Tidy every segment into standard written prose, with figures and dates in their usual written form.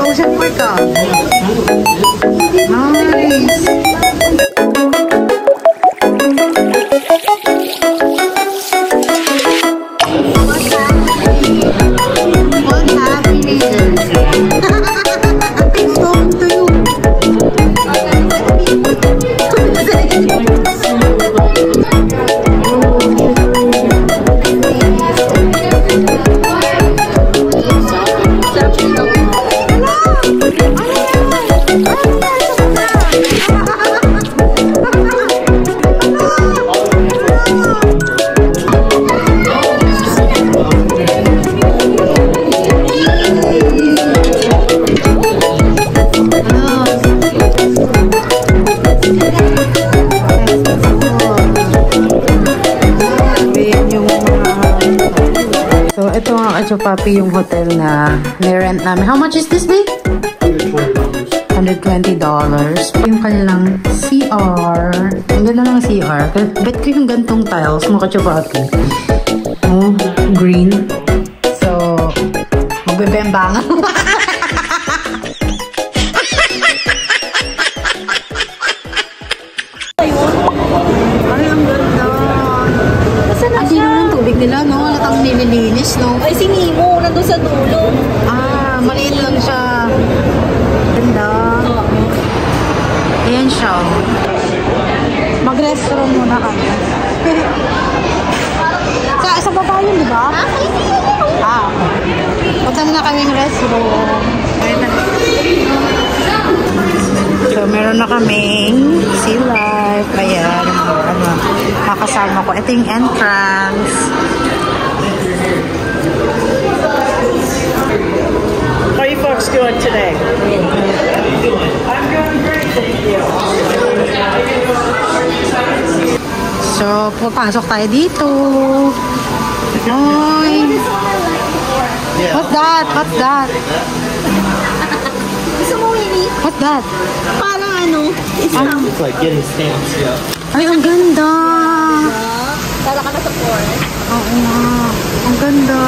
Ocean Park ka. Nice. Papi yung hotel na ni-rent namin. How much is this, babe? $120. Yung kanilang CR. Ang ganda ng CR. Bet ko yung gantong tiles, mga kachupapi. Oh, green. So, magbebembangan. Ay, ang ganda. Ang dino ng tubig nila, no? Walang nililinis, no? Ay, si Nemo, nandun sa dulo. Ah, maliit lang siya. Ganda. Ayan siya. Mag-restaurant muna kami. Sa baba yun, di ba? Ah, punta muna kaming restaurant. So, meron na kaming sea life. Ayan, makasama ko. Ito yung entrance. How are you folks doing today? I'm doing great, thank you. So, papasok tayo dito. Oy! What's that? What's that? Gusto mo, Winnie? What's that? Parang ano? It's like getting stamps, yeah. Ay, ang ganda! Para ka na sa forest. Oo nga. Ang ganda.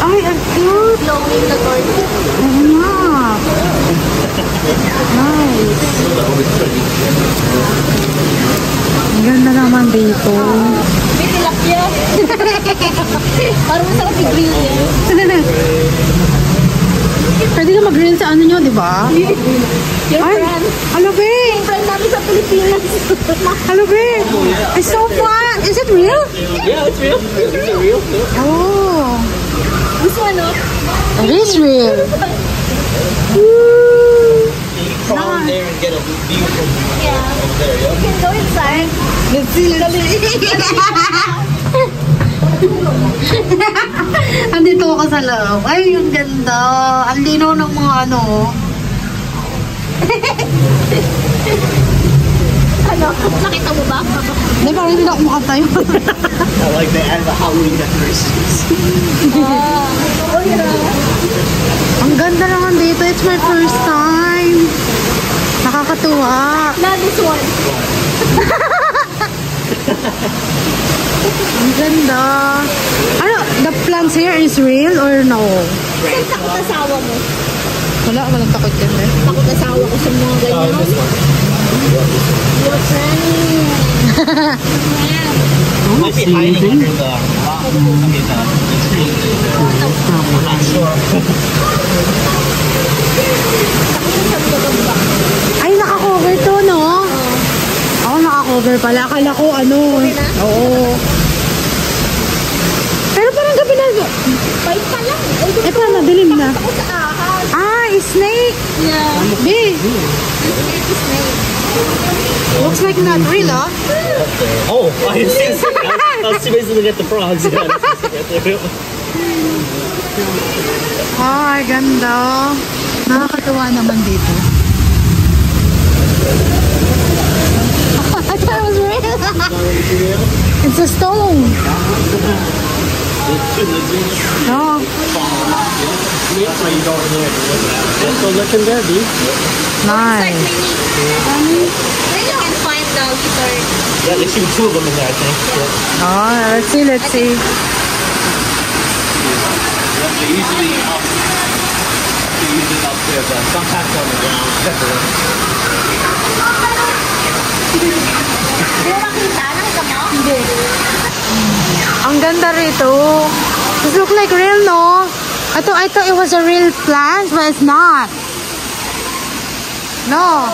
Ay, ang cute! Flowing na gorgeous. Oo nga. Nice. Ang ganda naman dito. May tilapia. Parang masarap i-grill yan. Pwede ka mag-grill sa ano nyo, di ba? Your friend. Hello, babe! Yung friend namin sa Pilipinas. Hello, babe! It's so fun! Is it real? Yeah, it's real. It's real. Oh! This one, no? It is real! Crawl in there and get a view from Yeah. there, yeah? You can go inside. Let's see, let's see! Andito ako sa loob. Ay, yung ganda. Ang linaw ng mga ano. Ano? Nakita mo ba? Hindi, parang hindi ako makatayo. I like they add the Halloween decorations. Oh, yeah. Ang ganda naman dito. It's my first time. Nakakatuwa. Not this one. Ang ganda. Ano, the plants here is real or no? Saan takot asawa mo? Walang takot yan eh. Takot asawa ko sa mga ganyan. Your friend. Might be hiding under the rock. I mean, the tree. I'm not sure. Ay, naka-cover to, no? Oo, naka-cover pala. Akala ko ano. Oo. Pero parang gabi na. Bait pa lang. Eh, paano? Dilim na. Takot sa ahas. Ah, snake. Yeah. Big. Looks like not real, ah. Oh, I see. I was too busy looking at the frogs. Yeah, that's real. Ay, ganda. Nakakatuwa naman dito. I thought it was real. It's a stone. No. Go look in there, dude. Nice. Then you can find the lizard. Yeah, they shoot two of them in there, I think. Yeah. Oh, let's see, let's see. usually up. They're usually up there, but sometimes on the ground. Di mo makita? Nakita mo? Hindi. Ang ganda rito. This look like real, no? I thought it was a real plant, but it's not. No.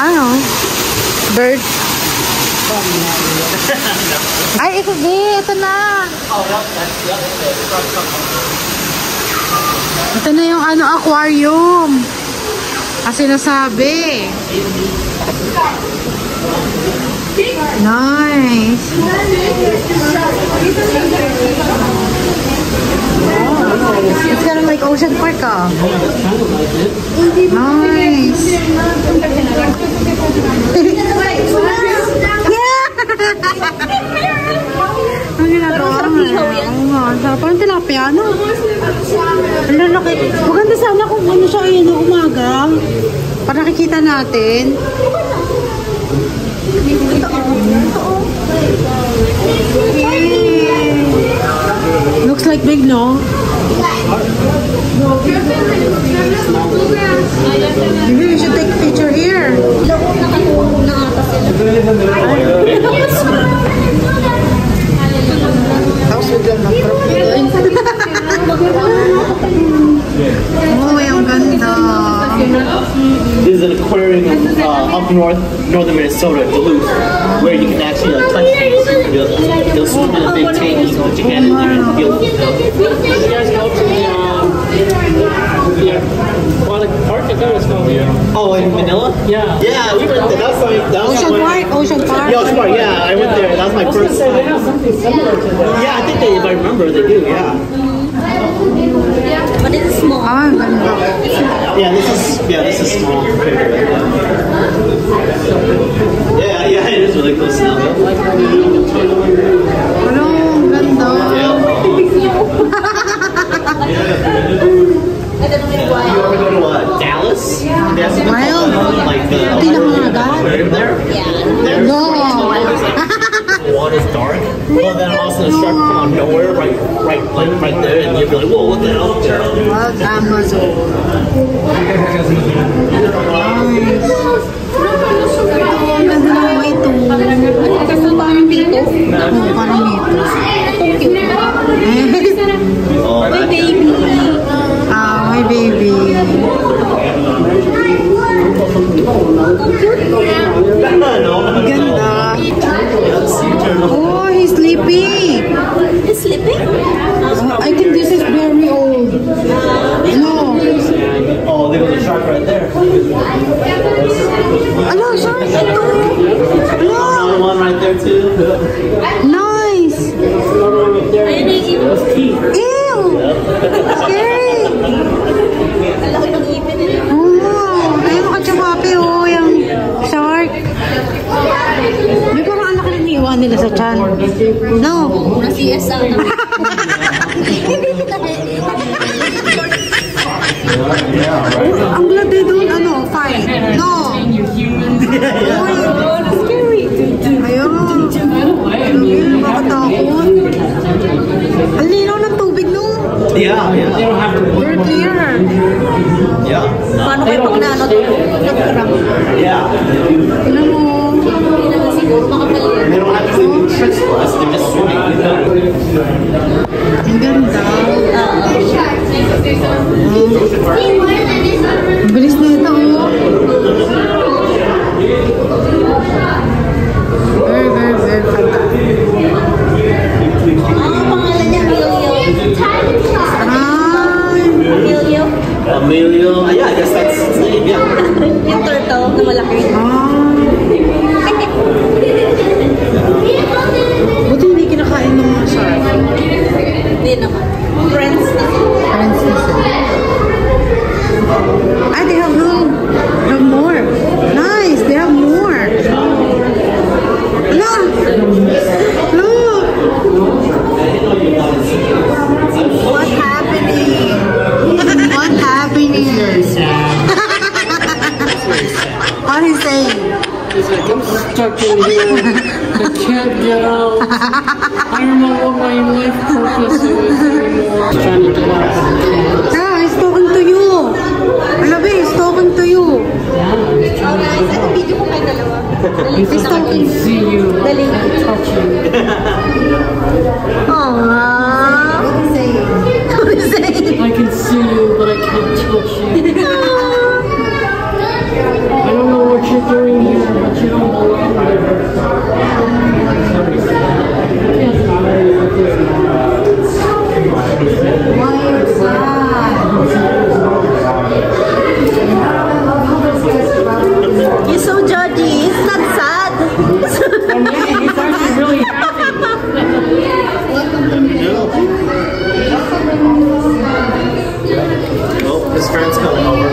I don't know. Bird. Ay, ito ito na. Ito na yung aquarium. Kasi nasabi. Nice. It's kind of like Ocean Park, ah. Nice. Ang ginagawa nga. Oo nga. Parang tilapia, no? Ang lalaki. Maganda sana kung ano siya ayun na umaga. Para nakikita natin. Looks like big, no? Maybe we should take a picture here. Oh, yung ganda. This is an aquarium up northern Minnesota, Duluth, where you can actually touch things. They'll swim in a big tank, you can put your hand in there and feel it. You guys go to the aquatic park, I think it's called. Oh, in Manila? Yeah. Yeah, we went there. Ocean Park, Ocean Park. Yeah, Ocean Park, yeah, I went there. That was my first time. They have something similar to that. Yeah, I think they, if I remember, they do, yeah. But it's small. Ah, ganda. Yeah, this is small. Yeah, it is really close now. Ano, ganda. You ever go to Dallas? Wild. Like Pinakamagat. there? Yeah. No. Water's dark. Well, then also the shark come out of nowhere, right there, and you'll be like, whoa, what the hell? Wild Amazon. Nice. Ang ganda ng way to. Parang dito. Oo, parang dito. Oh, My baby. Ah, my baby. Ganda. Oh, he's sleeping. He's sleeping? I think this is very old. No. Oh, there was a shark right there. Hello, shark. Ito. Hello. Another one right there too. Nice. Ayun na yung ipin. Ew. Scary. Malaki ng ipin nila. Oh, ayun makachapapi, oh, yung shark. Di ba ang laki na niiwan nila sa tiyan? No. CS ang Ang bloody doon, ano, fine. No. scary. Ayun. Ayun, makatakot. Ang linaw ng tubig, no? Yeah. Very clear. Yeah. Paano kayo pag nagkurang? Yeah. Tignan mo. Siguro makapalit. They don't have to do tricks for us. They're just swimming. Ang ganda. Ang bilis na ito, oh. Very, very, very fantastic. Ang pangalan niya, Emilio. Ay. Emilio. Emilio. Yeah, I guess that's his name. Yeah. Yung turtle na malaki. Buti hindi kinakain ng mga shark. Hindi naman. Friends na. Friends na sila. Ay, they have room. They have more. Nice, they have more. Look! Look! What's happening? What's happening? What is saying? He's like, I'm stuck in here. I can't get out. I don't know what my life purpose is anymore. Trying to get out. Ah, he's talking to you. Alabi, he's talking to you. He's I can see you. I can touch you. Aww. What is it? I can see you, but I can't touch you. I don't know what you're doing here, but you don't belong here. Why are you sad? You're so judgy. It's not sad. He's actually really happy. Oh, his friend's coming over.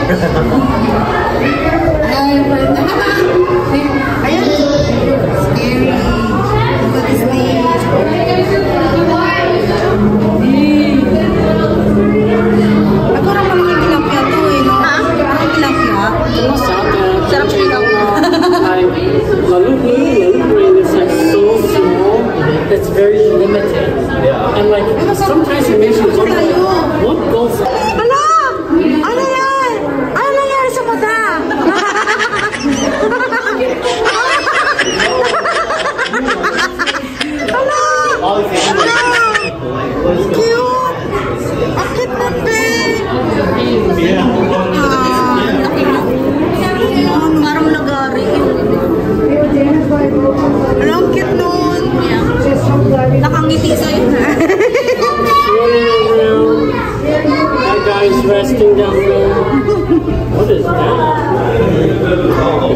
Sarap siya. Is like so small. It's very limited. Yeah. And like sometimes it makes you wonder what goes on. Hala! Ano yan? Ano nangyari sa mata? Hala! All these animals. What is going Cute! Ang cute ng babe! on? Yeah. Parang nagari. Ano, ang cute nun? Nakangiti sa'yo. That guy's resting down there. What is that? Oh,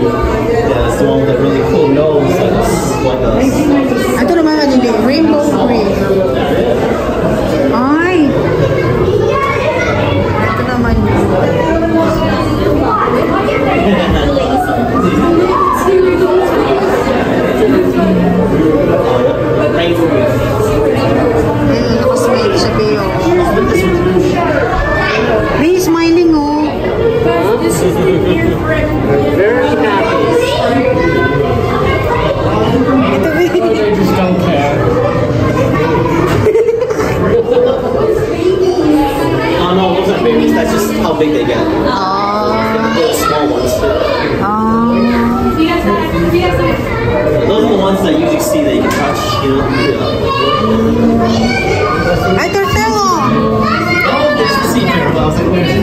yeah, it's the one with the really cool nose. That's what does. Ito naman kanili, rainbow green. Ay! Ito naman yun. Rainbow. Nakasmile siya, Beo. May smiling, oh. Very happy. They just don't care. Oh no, those aren't babies. That's just how big they get. Little small ones. Those are the ones that you usually see that you can touch, you know. Ay, turtle, oh. Oh, there's the sea turtle. I was like, where's it?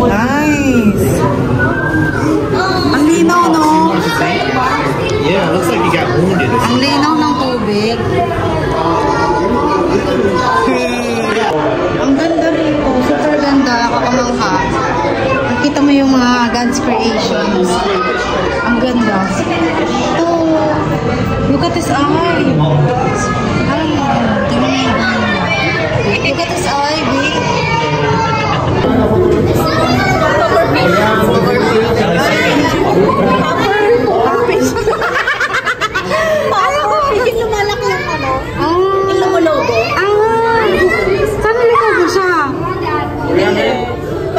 Nice. Ang linaw, no? Yeah, it looks like he got wounded. Ang linaw ng tubig. Ang ganda rito. Super ganda. Nakakamangha. Nakita mo yung mga God's creations. Ang ganda. Oh, look at his eye. Ay, tingnan mo. Look at his eye, babe. Yung lumalaki yung ano. Ah. Yung lumulubo. Ah! Saan nalikaw ko siya?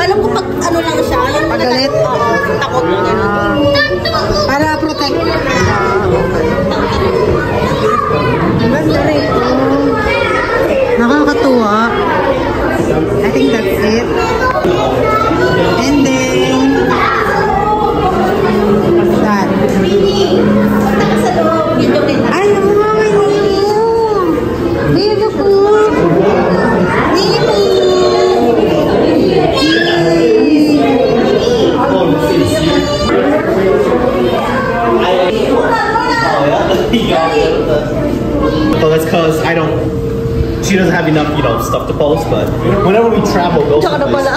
Alam ko pag ano lang siya. Yung Pagalit? Oo. Takot mo niya. Para protect. Ganda rito. Nakakatuwa. I think that's it. And then, what's that? Sa loob. Yun yung Ay, ang mga Nemo! Beautiful! Nemo! Well, that's because she doesn't have enough, you know, stuff to post, but whenever we travel, go Tsaka na pala.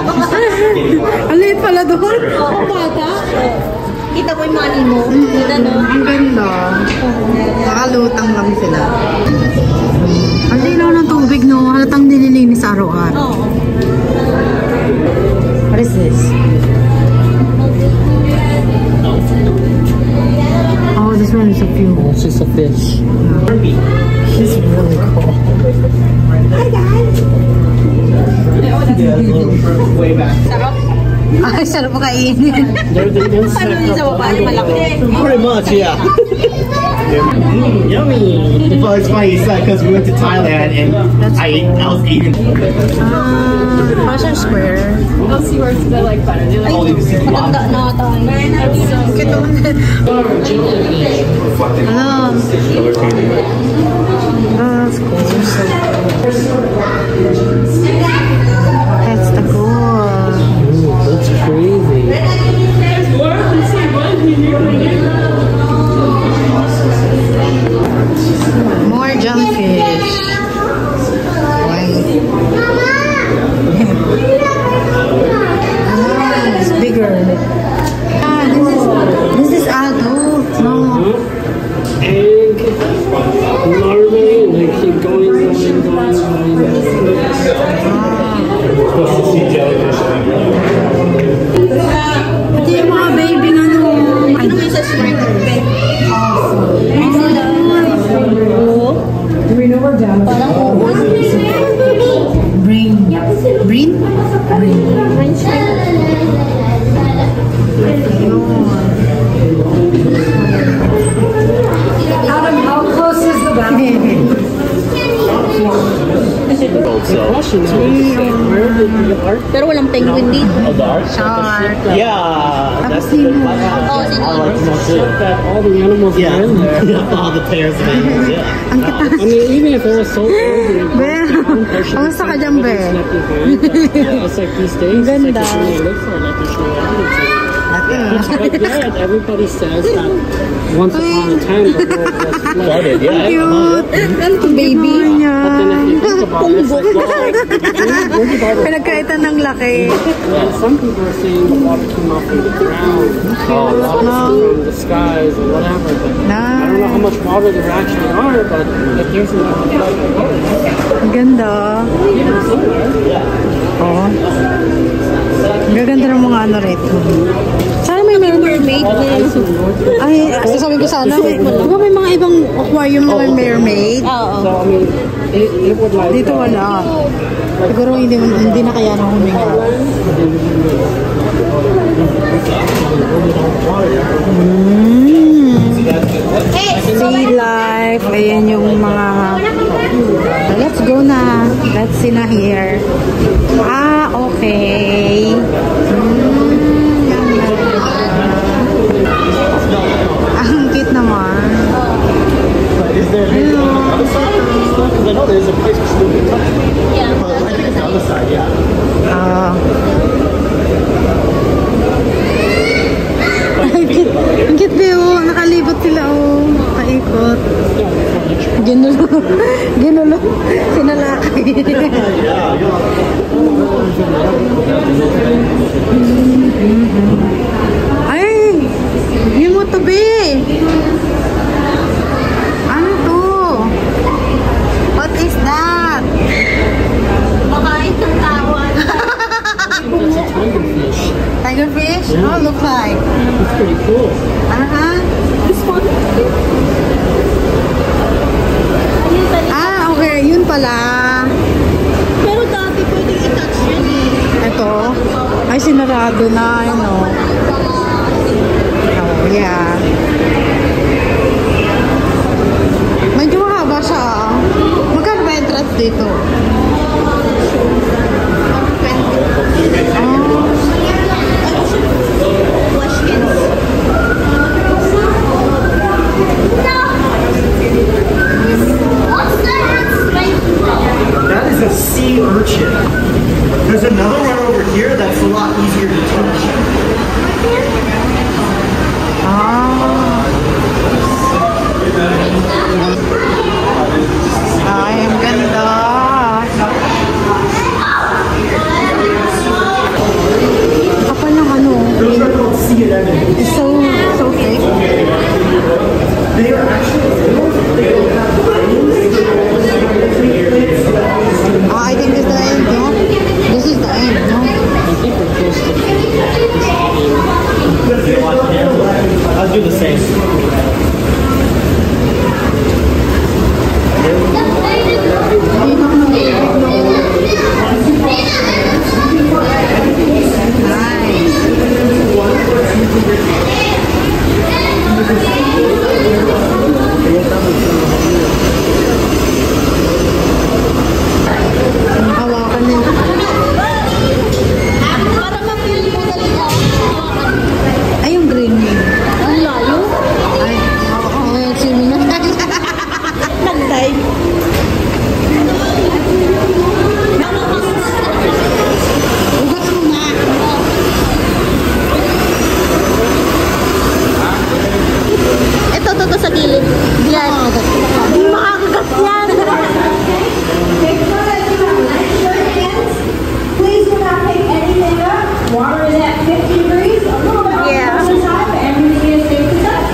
Ang liit pala doon. Ang bata. Kita ko yung money mo. Yun ano. Ang ganda. Nakalutang lang sila. Ang linaw ng tubig, no? Halatang nililinis araw-araw. Oo. What is this? Oh, this one is a few. It's just a fish. She's really cool. Hi guys. Yeah, a little way back. Sarap. Ay, sarap pa kainin. They're the insect of Pretty much, yeah. Yummy. Well, it's funny because we went to Thailand and I was eating. Passion Square. I'll see where I like better. They like All these things. Hello. That's cool. That's the goal. That's crazy. More jumpfish. It's bigger. This is adult. No. Egg, larvae, and they keep going. Ito yung mga baby na no. Ano yung sa spring? Do we know where down? Brain. Brain? Brain. Adam, how close is the bathroom? Pero walang penguin dito. Oh, the art? Shark. Yeah. That's Sino? I like to That all the animals are in there. Yeah, all the pairs of animals, yeah. I mean, even if it was so old, Kamusta ka dyan, Be? it's like these days, it's like Ganda. it's really look for like there's no evidence. But yet, everybody says that once upon a time the world was flooded. Yeah. Cute. Ang baby niya. But then if you think about it, it's like, well, where did all the Pinagkaitan ng laki. and some people are saying the water came up from the ground, from the skies, or whatever. But I don't know how much water there actually are, but if there's enough water, Ang ganda. Oo. Ang gaganda ng mga ano rito. Sana may mermaid na ay, sasabihin ko sana. Di ba may mga ibang aquarium na may mermaid? so I mean, it would like Dito wala. Siguro hindi na kaya na huminga. Sea life. Ayan yung mga... Let's go na. Let's see na here. Ah, okay. Ang cute naman. Is there maybe on the other side? Because I know there's a place for snooping. Yeah. I think it's the other side, yeah. Ah. Ang cute ba yun? Nakalibot sila oh. Nakaikot. Ginulo. Ginulo. Sinalakay. Ay! Yung mo to be. Ano to? What is that? Makain ng tawon. that's a tigerfish. Tigerfish? Oh, look like. It's pretty cool. This one. Ah, okay. Yun pala. Pero dati pwedeng i-touch yun eh. Ito. Ay, sinarado na. Ano. Oh, yeah. Medyo mahaba siya. Magkano ba entrance dito? That is a sea urchin. There's another one over here that's a lot easier to touch. Ay, ang ganda. Kapal ng ano. Those are called sea anemones. It's so thick. They are I think this is the end, no? This is the end, no? I think we're close to I'll do the same. Nice. Hawakan niya. Para ma-feel mo dali ka. Ay, yung green wing. Ang layo. Ay, oo, swimming na. Nag-dive. Ugas mo nga. Ito sa gilid. Yan. Hindi makakagat yan. Please do not take anything up. Water is at 50 degrees. A little bit Yeah. all the time, but everything is safe to touch.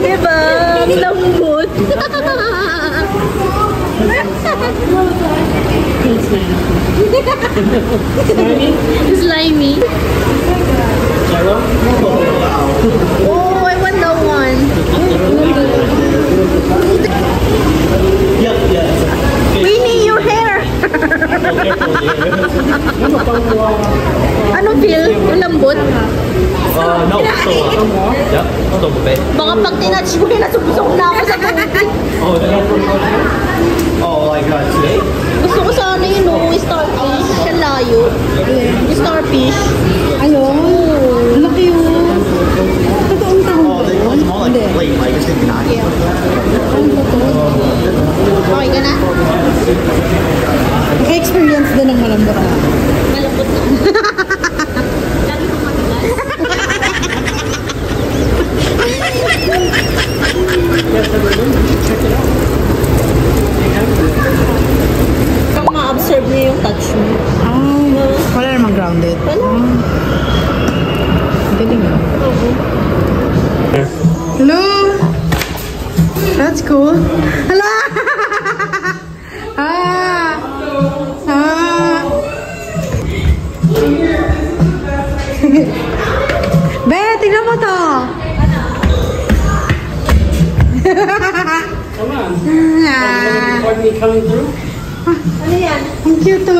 Diba? Ang lambot. Slimy. Oh, I want that one. Yep, yeah. Winnie, your hair. Ano feel? Ang lambot? No, still yep, still buffet. Baka pag tinatch mo, nasubsok na ako sa tubig. Oh, like today? Gusto ko sana yun, no? Starfish. Siya layo. Starfish. Ayun. Laki yun. Totoong tahong Oh, it's more like plate, like it's not. Yeah. Okay ka na? Naka-experience din ng malambot. Malambot na. Lagi ko matigas. Kung ma-observe niyo yung touch mo. Wala namang grounded. Wala. Galing yun. Hello? That's cool. Hello? Ah! Ah! Be, tingnan mo to. Come on. Ah, Pardon me coming through? Ano yan? ang cute to.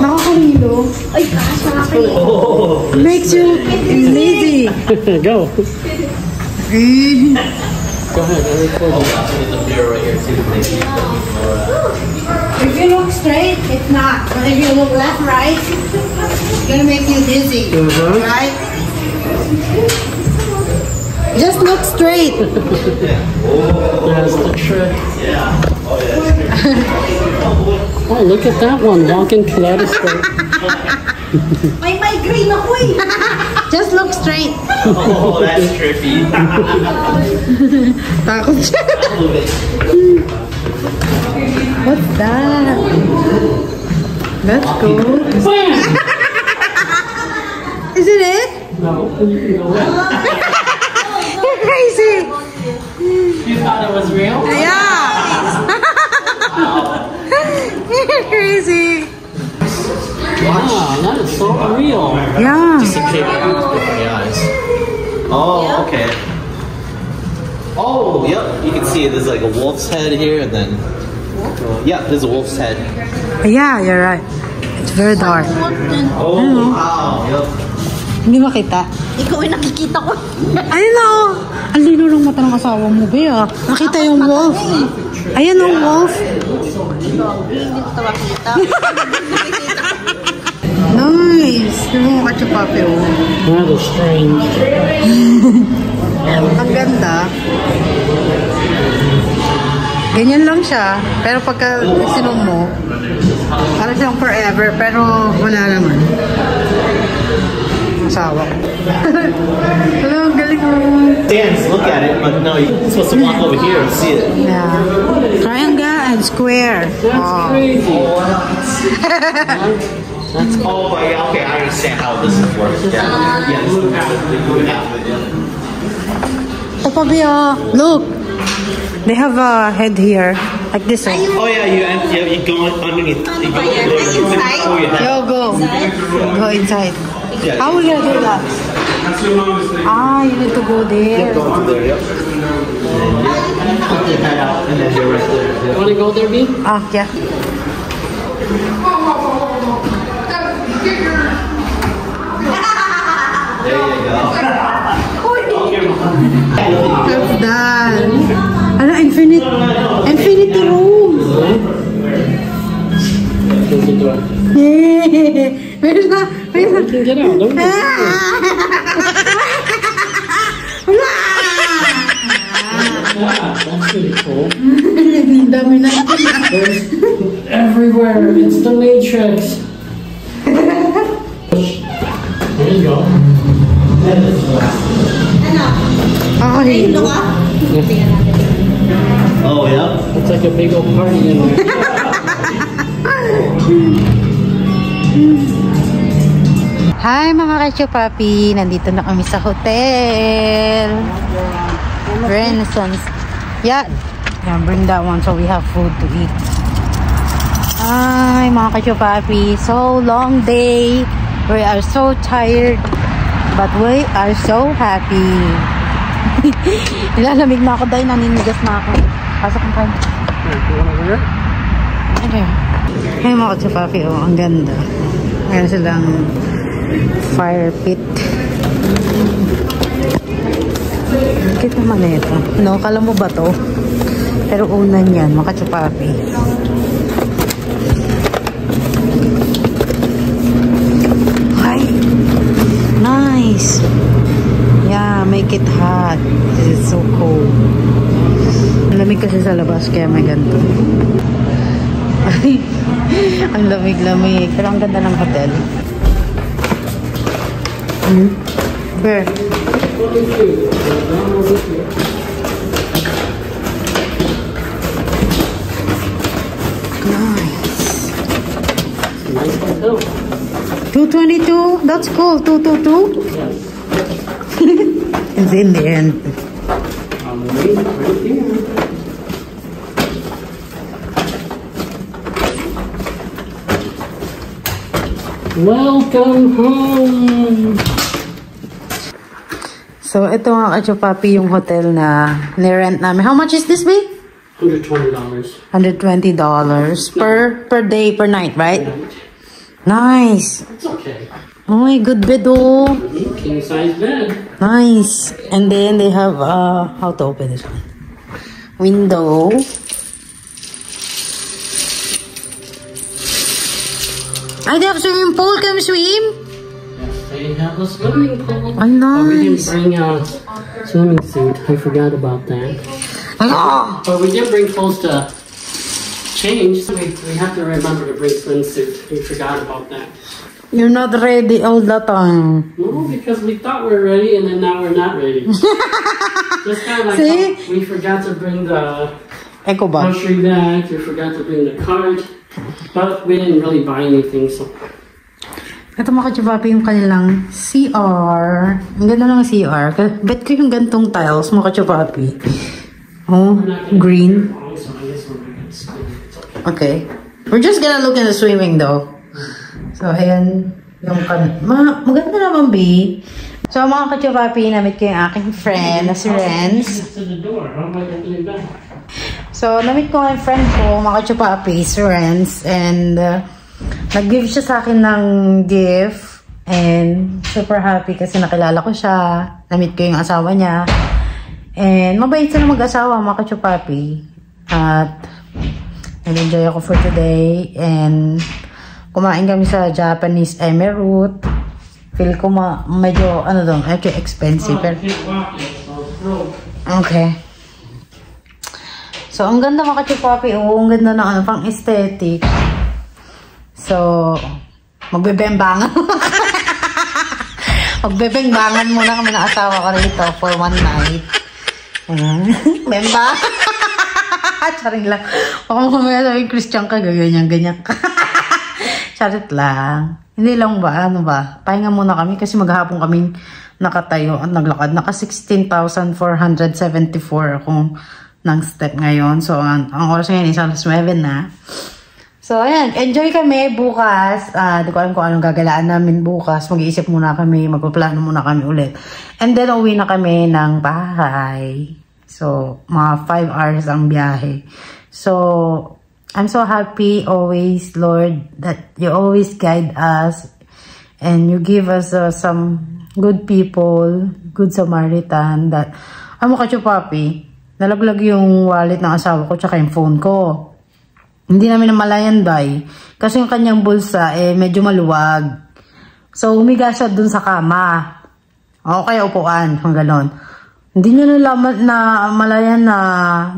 Nakakalilo. Ay, kasha na kayo. Makes you lazy. Go. Eh. Go ahead. I'll record you. There's a mirror right here too. If you look straight, it's not. But if you look left, right, it's gonna make you dizzy. Right? Just look straight. That's the trick. Oh, look at that one. Walking kaleidoscope. May migraine ako eh. Just look straight. Oh, that's trippy. Takot siya. What's that? That's cool. Isn't it? No. You're crazy. You thought it was real? Yeah. You're crazy. Wow, that is so real. Yeah. Oh, okay. Oh, yep. You can see there's like a wolf's head here, and then yeah, there's a wolf's head. Yeah, you're right. It's very dark. Oh, wow. Yep. Hindi makita. Ikaw ay nakikita ko. Ayun na oh. Ang lino ng mata ng asawa mo, be ah. Nakita yung wolf. Ayan ang wolf. Hindi ko makita. Nice. Yung mga kachupapi oh. That is strange. Ang ganda. Ganyan lang siya. Pero pagka sinom mo, parang siyang forever. Pero wala naman. Asawa ko. Hello, ang galing mo. Dance, look at it, but no, you're supposed to walk over here and see it. Yeah. Triangle and square. That's crazy. Oh, yeah, okay, I understand how this works. Yeah, yeah, this is half of it, yeah. Tapabia, look. They have a head here. Like this one. Oh yeah, you go underneath. You go Inside? Oh, yeah. Yo, go. Go inside. Yeah. How are we gonna do that? Ah, you need to go there. Go through there, yep. And then you put your head out, and then you're right there. Want to go there, B? Ah, yeah. That's done. Ano, infinity rooms. Where's that? You can get out. Don't that's pretty cool. There's everywhere. It's the Matrix. There you go. Okay. Oh, yeah? It's like a big old party in there. Hi mga kachupapi! Nandito na kami sa hotel. Renaissance. Yeah, bring that one so we have food to eat. Ay, mga kachupapi. So long day. We are so tired. But we are so happy. Nilalamig na ako dahil naninigas na ako. Pasok mo kayo. Okay. Hey mga kachupapi, oh, ang ganda. Meron silang fire pit. Bakit naman ito? No, kala mo ba to? Pero unan yan, mga kachupapi. Hi! Nice! Yeah, make it hot. This is so cold. Lamig kasi sa labas, kaya may ganito. Ang lamig-lamig. Pero ang ganda ng hotel. Where? Nice. 222? That's cool. 222? Yes. It's in the end. Right here. Welcome home! So, ito mga kachupapi yung hotel na nirent namin. How much is this, babe? $120. $120 per day, per night, right? Nice. It's okay. Oh my good bed, oh. King size bed. Nice. And then they have, how to open this one? Window. I they have swimming pool. Can we swim? Yes, they have a swimming pool. Oh, Oh, we didn't nice. bring a swimming suit. I forgot about that. Oh, But we did bring clothes to change. So we have to remember to bring swimsuit. We forgot about that. you're not ready all the time. No, because we thought we were ready and then now we're not ready. Just kind of like See? how we forgot to bring the Eco bag. grocery bag. We forgot to bring the cart. But we didn't really buy anything, so. Ito mga kachupapi yung kanilang CR. Ang ganda ng CR. Bet ko yung gantong tiles mga kachupapi. Oh, green. So I guess we're not gonna split it. It's okay. Okay. We're just gonna look in the swimming though. So, ayan. Yung maganda naman, B. So, mga kachupapi, namit ko yung aking friend na si Renz. To the door. How am I going to do that? So, namit ko yung friend ko, mga kachupapi, si Renz. And, nag-give siya sa akin ng gift. And, super happy kasi nakilala ko siya. Namit ko yung asawa niya. And, mabait sila mag-asawa, mga kachupapi. At, nag-enjoy ako for today. And, kumain kami sa Japanese emerald. Feel ko medyo, ano doon, medyo expensive. Oh, I can't walk it, so it's broke. Okay. So, ang ganda mga kachupapi. Oo, ang ganda ng ano, pang aesthetic. So, magbebembangan. Magbebembangan muna kami ng asawa ko rito for one night. Bemba. Charing lang. Baka mamaya sabi, Christian ka, ganyan-ganyan ka. Charit lang. Hindi lang ba, ano ba? Pahinga muna kami kasi maghapon kaming nakatayo at naglakad. Naka 16,474 akong ng step ngayon. So, ang oras ngayon is alas 9 na. So, ayan. Enjoy kami bukas. Di ko alam kung anong gagalaan namin bukas. Mag-iisip muna kami. Magpaplano muna kami ulit. And then, uwi na kami ng bahay. So, mga 5 hours ang biyahe. So, I'm so happy always, Lord, that you always guide us and you give us some good people, good Samaritan. That, mo Kachupapi, nalaglag yung wallet ng asawa ko tsaka yung phone ko. Hindi namin namalayan, bay. Kasi yung kanyang bulsa, medyo maluwag. So, umiga siya dun sa kama. O kaya upuan, kung ganon. Hindi niya nalaman na malayan na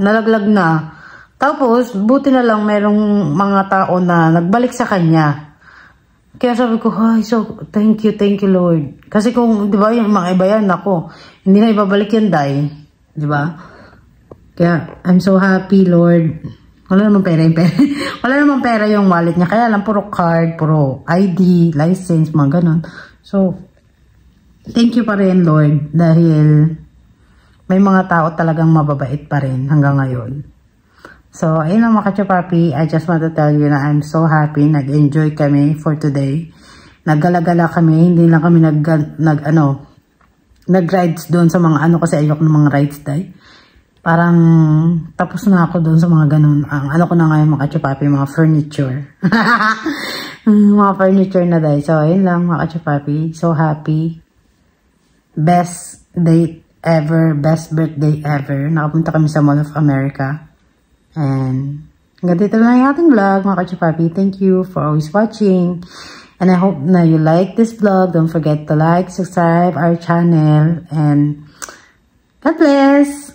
nalaglag na. Tapos, buti na lang merong mga tao na nagbalik sa kanya. Kaya sabi ko, ay, so, thank you, Lord. Kasi kung, di ba, yung mga iba yan, ako, hindi na ibabalik yan, day. Di ba? Kaya, I'm so happy, Lord. Wala namang pera yung pera. Wala namang pera yung wallet niya. Kaya lang, puro card, puro ID, license, mga ganon. So, thank you pa rin, Lord, dahil may mga tao talagang mababait pa rin hanggang ngayon. So, ayun lang mga Kachupapi, I just want to tell you na I'm so happy. Nag-enjoy kami for today. Naggalagala kami, hindi lang kami nag-rides doon sa mga kasi ayok ng mga rides day. Parang tapos na ako doon sa mga ganun. Ang ko na ngayon mga Kachupapi, mga furniture. Mga furniture na day. So, ayun lang mga Kachupapi, so happy. Best date ever, best birthday ever. Nakapunta kami sa Mall of America. And hanggang dito lang yung ating vlog, mga Kachupapi. Thank you for always watching. And I hope na you like this vlog. Don't forget to like, subscribe our channel. And God bless!